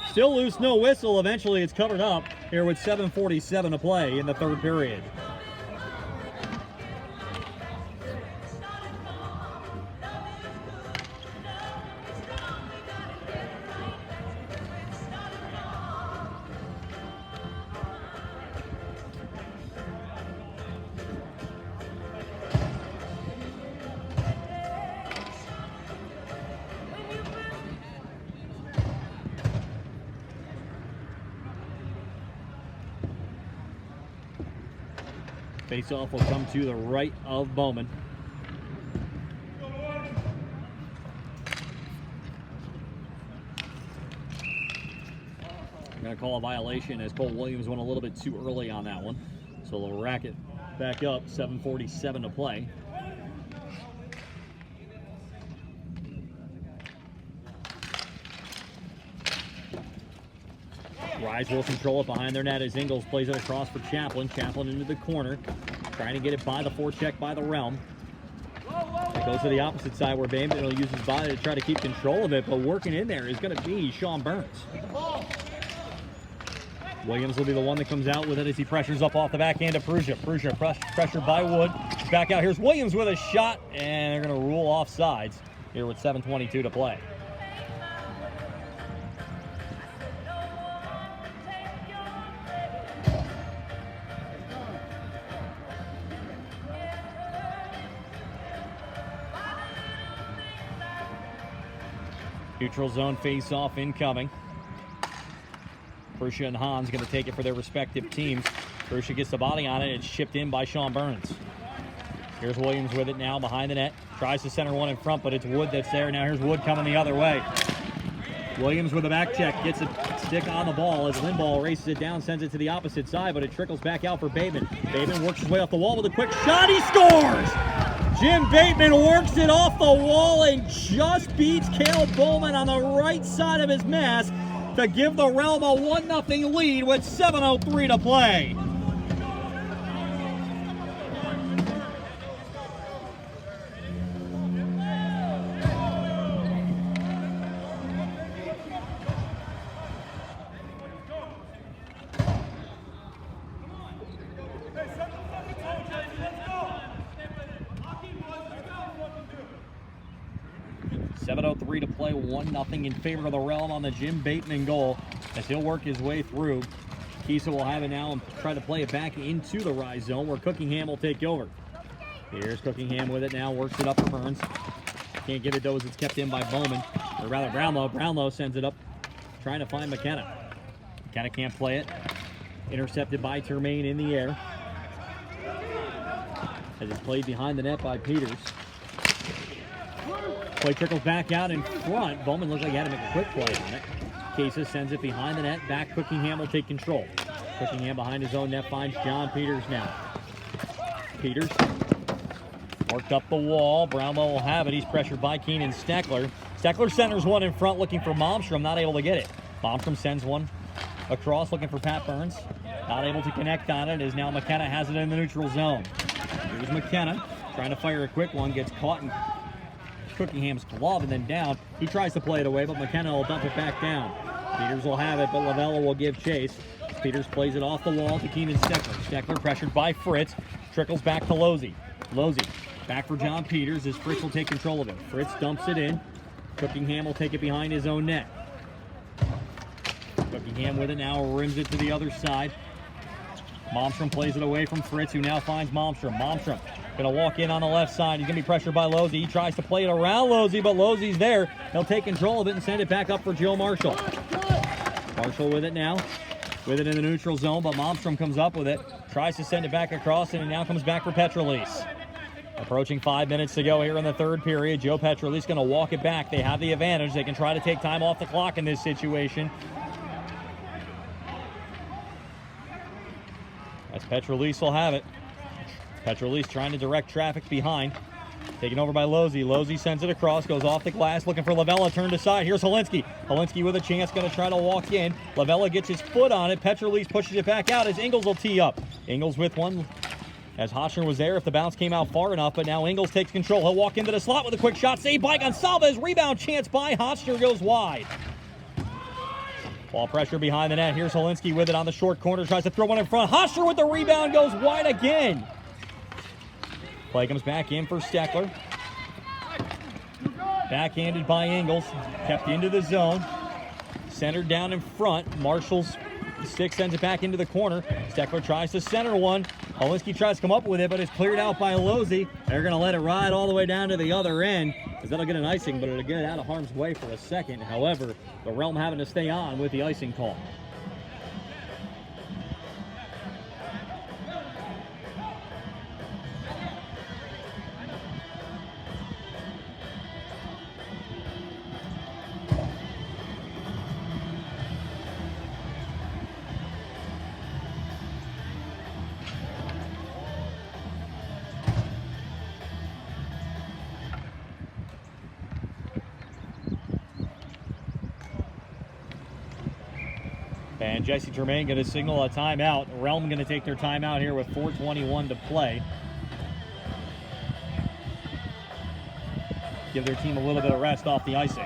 [SPEAKER 1] Still loose, no whistle. Eventually it's covered up here with 7:47 to play in the third period. Face-off will come to the right of Bowman. going to call a violation as Cole Williams went a little bit too early on that one. So they'll rack it back up, 7:47 to play. Rise will control it behind their net as Ingles plays it across for Chaplin. Chaplin into the corner, trying to get it by the forecheck by the Realm. It goes to the opposite side where Bateman will use his body to try to keep control of it, but working in there is going to be Sean Burns. Williams will be the one that comes out with it as he pressures up off the backhand of Perugia. Perugia pressured by Wood. Back out. Here's Williams with a shot, and they're going to rule offsides here with 7:22 to play. Neutral zone face-off incoming. Perugia and Hans going to take it for their respective teams. Perugia gets the body on it. It's chipped in by Sean Burns. Here's Williams with it now behind the net. Tries to center one in front, but it's Wood that's there. Now here's Wood coming the other way. Williams with a back check. Gets a stick on the ball as Lindball races it down, sends it to the opposite side, but it trickles back out for Bateman. Bateman works his way off the wall with a quick shot. He scores! Jim Bateman works it off the wall and just beats Cale Bowman on the right side of his mask to give the Realm a 1-0 lead with 7:03 to play. .03 to play, 1-0 in favor of the Realm on the Jim Bateman goal as he'll work his way through. Kisa will have it now and try to play it back into the Rise zone where Cookingham will take over. Here's Cookingham with it now, works it up for Burns. Can't get it though as it's kept in by Bowman, or rather Brownlow. Brownlow sends it up, trying to find McKenna. McKenna can't play it. Intercepted by Termaine in the air. As it's played behind the net by Peters. Play trickles back out in front. Bowman looks like he had to make a quick play on it. Casey sends it behind the net. Back Cookingham will take control. Cookingham behind his own net finds John Peters now. Peters worked up the wall. Brownlow will have it. He's pressured by Keenan Steckler. Steckler centers one in front looking for Malmstrom. Not able to get it. Malmstrom sends one across looking for Pat Burns. Not able to connect on it as now McKenna has it in the neutral zone. Here's McKenna trying to fire a quick one. Gets caught in Cookingham's glove and then down. He tries to play it away, but McKenna will dump it back down. Peters will have it, but Lavella will give chase. Peters plays it off the wall to Keenan Steckler. Steckler pressured by Fritz. Trickles back to Losey. Losey back for John Peters as Fritz will take control of it. Fritz dumps it in. Cookingham will take it behind his own net. Cookingham with it now, rims it to the other side. Malmstrom plays it away from Fritz, who now finds Malmstrom. Malmstrom going to walk in on the left side. He's going to be pressured by Losey. He tries to play it around Losey, but Losey's there. He'll take control of it and send it back up for Joe Marshall. Marshall with it now. With it in the neutral zone, but Malmstrom comes up with it. Tries to send it back across, and it now comes back for Petrolese. Approaching 5 minutes to go here in the third period. Joe Petrolese going to walk it back. They have the advantage. They can try to take time off the clock in this situation. As Petrolese will have it. Petrolese trying to direct traffic behind. Taken over by Losey. Losey sends it across, goes off the glass, looking for Lavella, turned aside. Here's Helinski. Helinski with a chance, going to try to walk in. Lavella gets his foot on it. Petrolese pushes it back out as Ingles will tee up. Ingles with one, as Hotchner was there if the bounce came out far enough, but now Ingles takes control. He'll walk into the slot with a quick shot. Saved by Gonsalves. Rebound chance by Hotchner goes wide. Ball pressure behind the net. Here's Helinski with it on the short corner. Tries to throw one in front. Hotchner with the rebound goes wide again. Play comes back in for Steckler. Backhanded by Ingles. Kept into the zone. Centered down in front. Marshall's stick sends it back into the corner. Steckler tries to center one. Helinski tries to come up with it, but it's cleared out by Losey. They're going to let it ride all the way down to the other end, because that'll get an icing, but it'll get it out of harm's way for a second. However, the Realm having to stay on with the icing call. And Jesse Tremaine going to signal a timeout. Realm going to take their timeout here with 4:21 to play. Give their team a little bit of rest off the icing.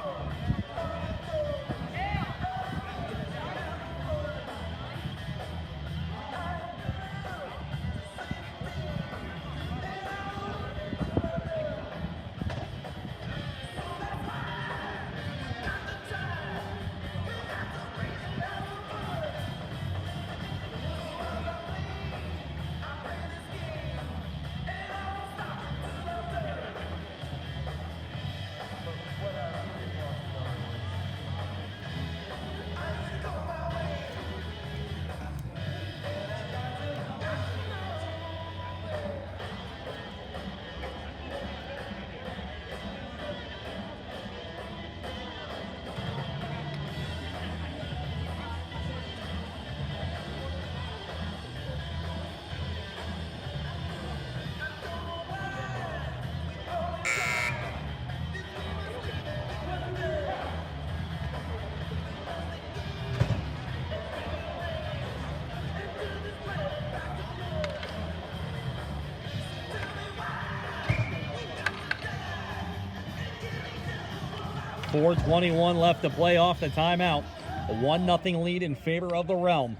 [SPEAKER 1] .421 left to play off the timeout. A 1-0 lead in favor of the Realm.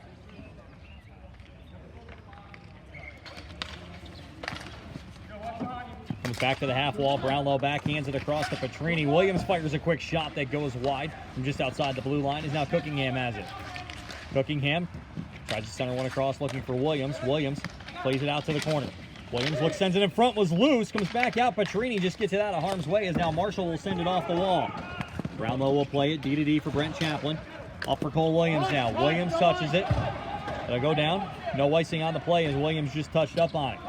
[SPEAKER 1] Comes back to the half wall. Brownlow backhands it across to Petrini. Williams fires a quick shot that goes wide from just outside the blue line. Is now Cookingham has it. Cookingham tries to center one across looking for Williams. Williams plays it out to the corner. Williams looks, sends it in front, was loose, comes back out. Petrini just gets it out of harm's way as now Marshall will send it off the wall. Brownlow will play it, D-to-D for Brent Chaplin. Up for Cole Williams now. Williams touches it. It'll go down. No icing on the play as Williams just touched up on it.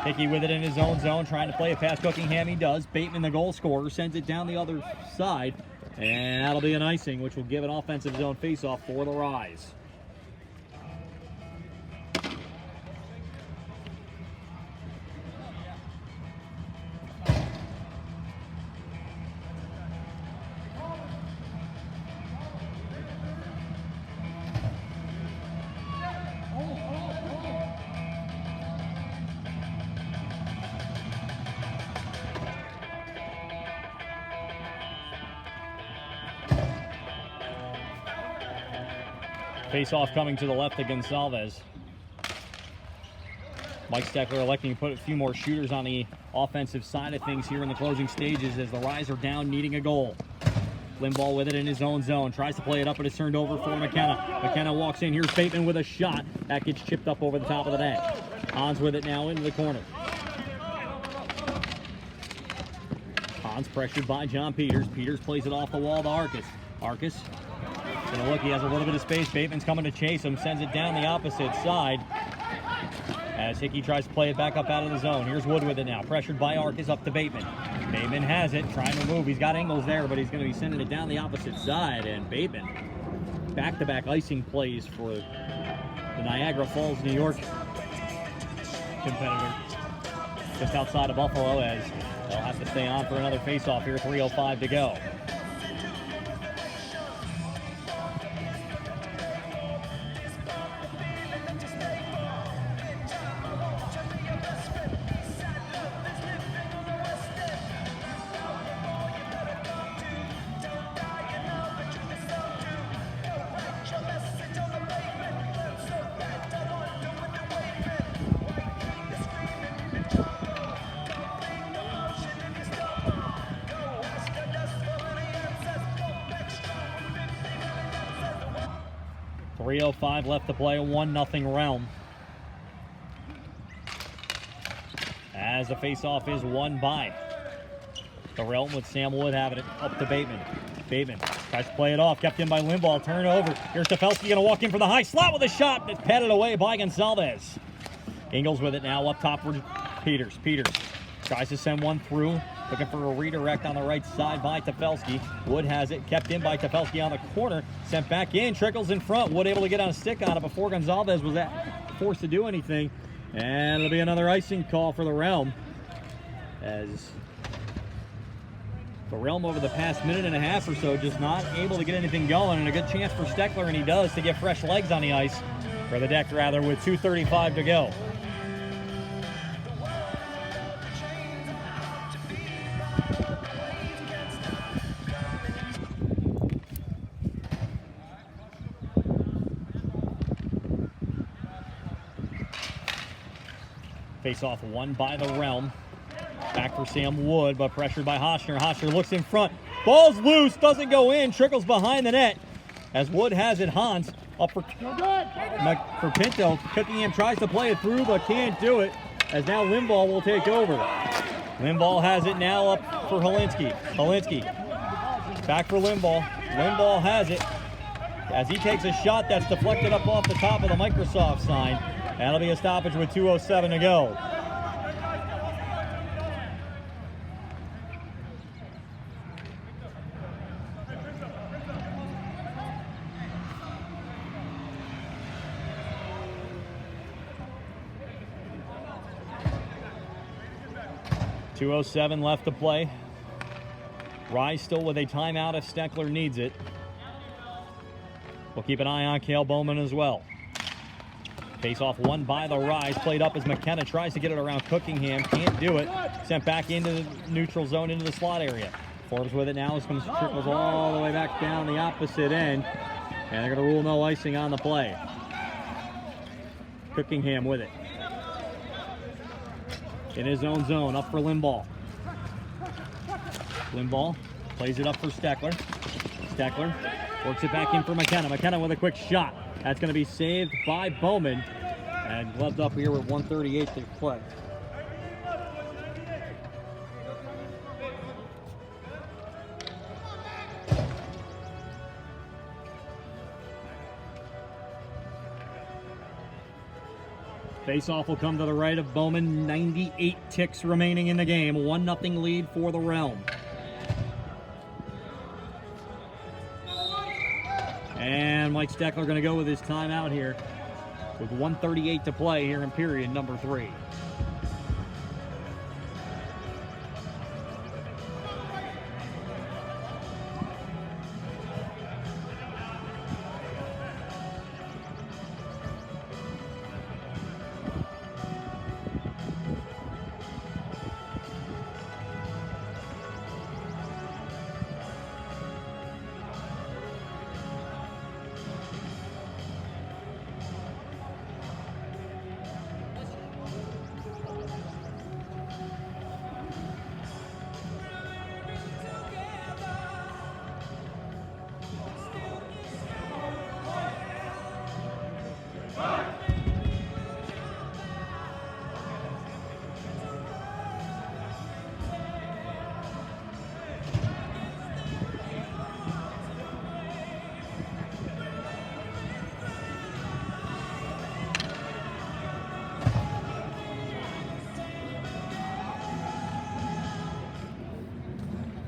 [SPEAKER 1] Hickey with it in his own zone, trying to play it past Cookingham. He does. Bateman, the goal scorer, sends it down the other side. And that'll be an icing, which will give an offensive zone faceoff for the Rise. Face-off coming to the left to Gonsalves. Mike Steckler electing to put a few more shooters on the offensive side of things here in the closing stages as the Rise are down, needing a goal. Limbaugh with it in his own zone. Tries to play it up, but it's turned over for McKenna. McKenna walks in. Here's Bateman with a shot. That gets chipped up over the top of the net. Hans with it now into the corner. Hans pressured by John Peters. Peters plays it off the wall to Arcus. Arcus gonna look, he has a little bit of space. Bateman's coming to chase him, sends it down the opposite side as Hickey tries to play it back up out of the zone. Here's Wood with it now, pressured by Arcus up to Bateman. Bateman has it, trying to move. He's got Ingles there, but he's gonna be sending it down the opposite side, and Bateman, back-to-back icing plays for the Niagara Falls, New York competitor just outside of Buffalo as they'll have to stay on for another face-off here, 3:05 to go. .305 left to play, 1-0 Realm. As the face-off is won by the Realm with Sam Wood having it up to Bateman. Bateman tries to play it off, kept in by Limbaugh, turnover. Here's Stefelski gonna walk in for the high slot with a shot that's patted away by Gonsalves. Ingles with it now up top for Peters. Peters tries to send one through, looking for a redirect on the right side by Stefelski. Wood has it, kept in by Stefelski on the corner, sent back in, trickles in front. Wood able to get on a stick on it before Gonsalves was forced to do anything. And it'll be another icing call for the Realm as The Realm over the past minute and a half or so just not able to get anything going, and a good chance for Steckler, and he does, to get fresh legs on the ice, for the deck rather, with 2:35 to go. Face-off won by the Realm. Back for Sam Wood, but pressured by Hoschner. Hoschner looks in front. Ball's loose, doesn't go in, trickles behind the net. As Wood has it, Hans up for Pinto. Cookingham tries to play it through, but can't do it, as now Limbaugh will take over. Limbaugh has it now up for Helinski. Helinski back for Limbaugh. Limbaugh has it, as he takes a shot that's deflected up off the top of the Microsoft sign. That'll be a stoppage with 2:07 to go. .207 left to play. Rise still with a timeout if Steckler needs it. We'll keep an eye on Cale Bowman as well. Face-off won by the Rise. Played up as McKenna tries to get it around Cookingham. Can't do it. Sent back into the neutral zone, into the slot area. Forbes with it now. This comes, trickles all the way back down the opposite end. And they're going to rule no icing on the play. Cookingham with it. In his own zone, up for Limbaugh. Limbaugh plays it up for Steckler. Steckler works it back in for McKenna. McKenna with a quick shot. That's going to be saved by Bowman. And gloved up here with 1:38 to play. Face-off will come to the right of Bowman. 98 ticks remaining in the game. 1-0 lead for the Realm. And Mike Steckler going to go with his timeout here with 1:38 to play here in period number 3.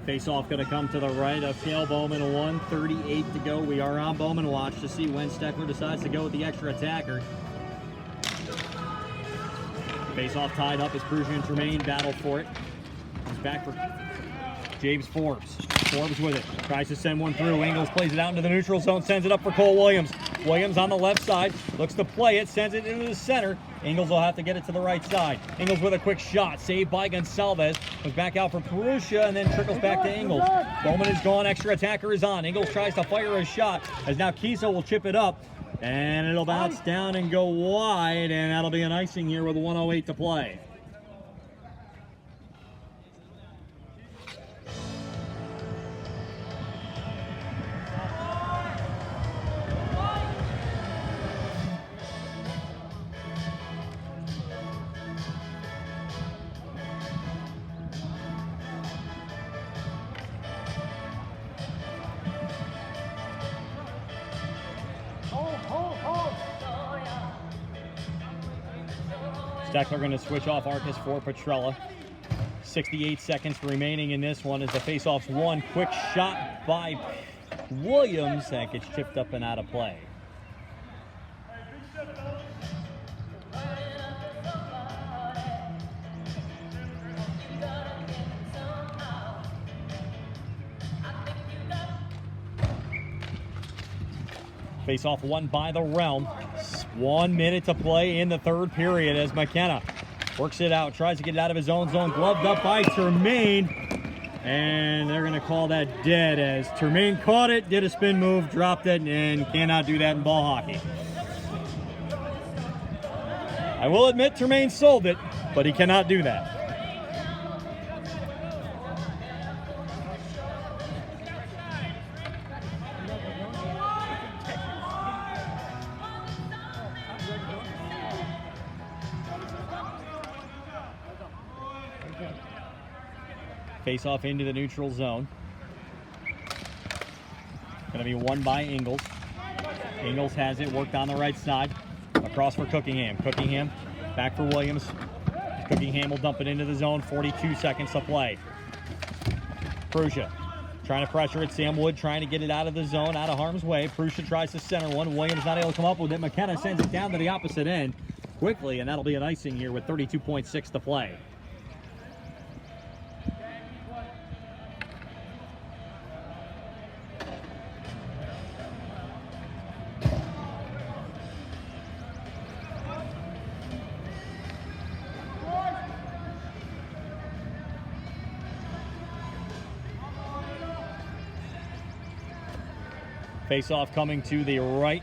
[SPEAKER 1] Face-off going to come to the right of Cale Bowman. 1:38 to go. We are on Bowman watch to see when Steckler decides to go with the extra attacker. Face-off tied up as Prusian and Tremaine battle for it. Comes back for James Forbes. Forbes with it. Tries to send one through. Ingles plays it out into the neutral zone. Sends it up for Cole Williams. Williams on the left side. Looks to play it. Sends it into the center. Ingles will have to get it to the right side. Ingles with a quick shot. Saved by Gonsalves. Comes back out for Perusia and then trickles back to Ingles. Bowman is gone. Extra attacker is on. Ingles tries to fire a shot as now Kiesel will chip it up. And it'll bounce down and go wide. And that'll be an icing here with 1:08 to play. Steckler going to switch off Arcus for Petrella. 68 seconds remaining in this one as the face-off's won. Quick shot by Williams that gets chipped up and out of play. Face-off won by the Realm. 1 minute to play in the third period as McKenna works it out, tries to get it out of his own zone, gloved up by Termaine, and they're going to call that dead as Termaine caught it, did a spin move, dropped it, and cannot do that in ball hockey. I will admit Termaine sold it, but he cannot do that. Face off into the neutral zone. Going to be won by Ingles. Ingles has it, worked on the right side. Across for Cookingham. Cookingham back for Williams. Cookingham will dump it into the zone. 42 seconds to play. Prussia trying to pressure it. Sam Wood trying to get it out of the zone, out of harm's way. Prussia tries to center one. Williams not able to come up with it. McKenna sends it down to the opposite end quickly, and that'll be an icing here with 32.6 to play. Face-off coming to the right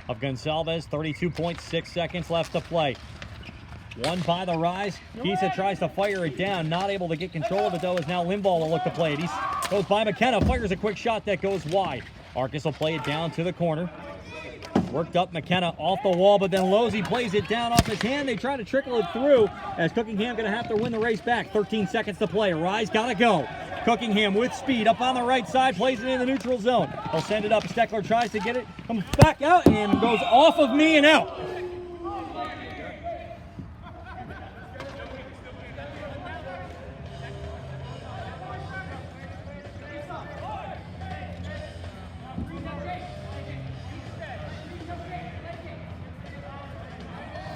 [SPEAKER 1] of Gonsalves. 32.6 seconds left to play. Won by the Rise. Kisa tries to fire it down. Not able to get control of it, though, as now Limbaugh will look to play it. He goes by McKenna. Fires a quick shot that goes wide. Arcus will play it down to the corner. Worked up McKenna off the wall, but then Losey plays it down off his hand. They try to trickle it through as Cookingham going to have to win the race back. 13 seconds to play. Rise got to go. Cookingham with speed up on the right side, plays it in the neutral zone. He'll send it up. Steckler tries to get it, comes back out, and goes off of me and out.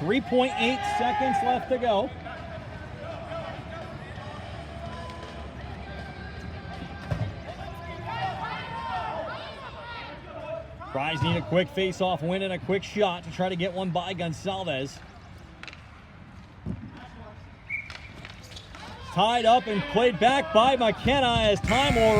[SPEAKER 1] .8 seconds left to go. Rise need a quick face-off win and a quick shot to try to get one by Gonsalves. Tied up and played back by McKenna as time will